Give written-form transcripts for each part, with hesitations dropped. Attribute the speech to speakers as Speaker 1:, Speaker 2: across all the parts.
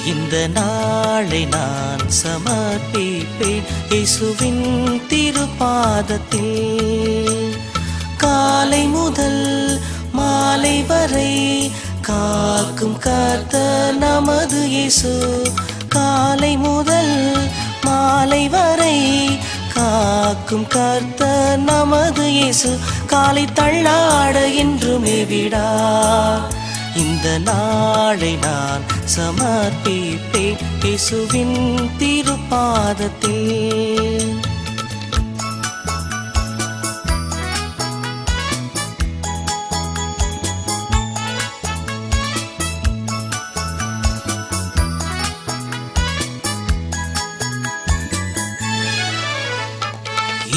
Speaker 1: இந்த நாளை நான் சமர்ப்பிப்பேன் இயேசுவின் திருப்பாதத்தில். காலை முதல் மாலை வரை காக்கும் கர்த்தர் நமது இயேசு. காலை முதல் மாலை வரை காக்கும் கர்த்தர் நமது இயேசு. காலை தள்ளாட என்றுமே விடா. இந்த நாளை நான் சமர்ப்பிப்பேன் இயேசுவின் திருப்பாதத்தில்.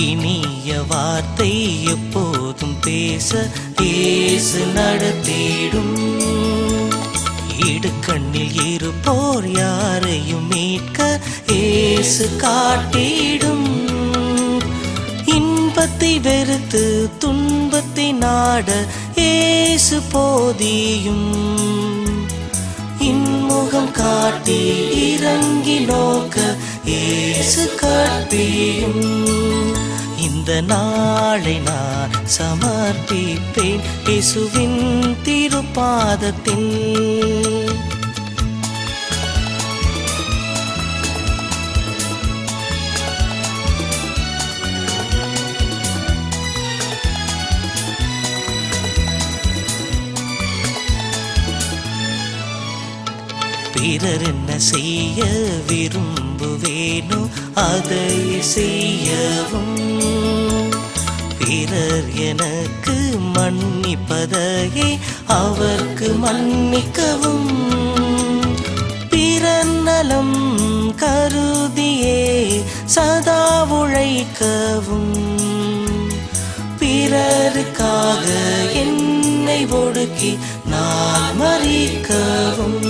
Speaker 1: இனிய வார்த்தை எப்போதும் பேச இயேசு நடத்திடும். இடுக்கண்ணில் இருப்போர் யாரையும் மீட்க இயேசு காட்டிடும். இன்பத்தை வெறுத்து துன்பத்தை நாட இயேசு போதியும். இன்முகம் காட்டி இறங்கி நோக்க இயேசு கற்பியும். இந்த நாளை நான் சமர்ப்பிப்பேன் இயேசுவின் திருப்பாதத்தில். பிறர் என்ன செய்ய விரும்புவேனோ அதை செய்யவும், பிறர் எனக்கு மன்னிப்பதையே அவர்க்கு மன்னிக்கவும், பிறர் நலம் கருதியே சதா உழைக்கவும், பிறருக்காக என்னை ஒடுக்கி நான் மறிக்கவும்.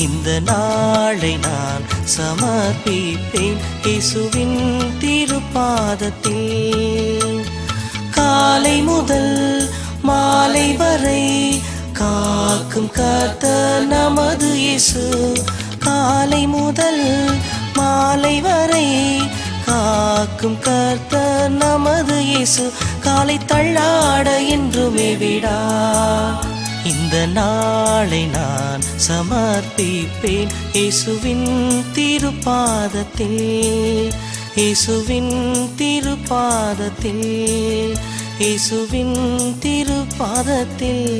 Speaker 1: இந்த நாளை நான் சமர்ப்பிப்பேன் இயேசுவின் திருப்பாதத்தில். காலை முதல் மாலை வரை காக்கும் கர்த்தர் நமது இயேசு. காலை முதல் மாலை வரை காக்கும் கர்த்தர் நமது இயேசு. காலை தள்ளாட என்றுமே விடா. இந்த நாளை நான் சமர்ப்பிப்பேன் இயேசுவின் திருப்பாதத்தில். இயேசுவின் திருப்பாதத்தில். இயேசுவின் திருப்பாதத்தில்.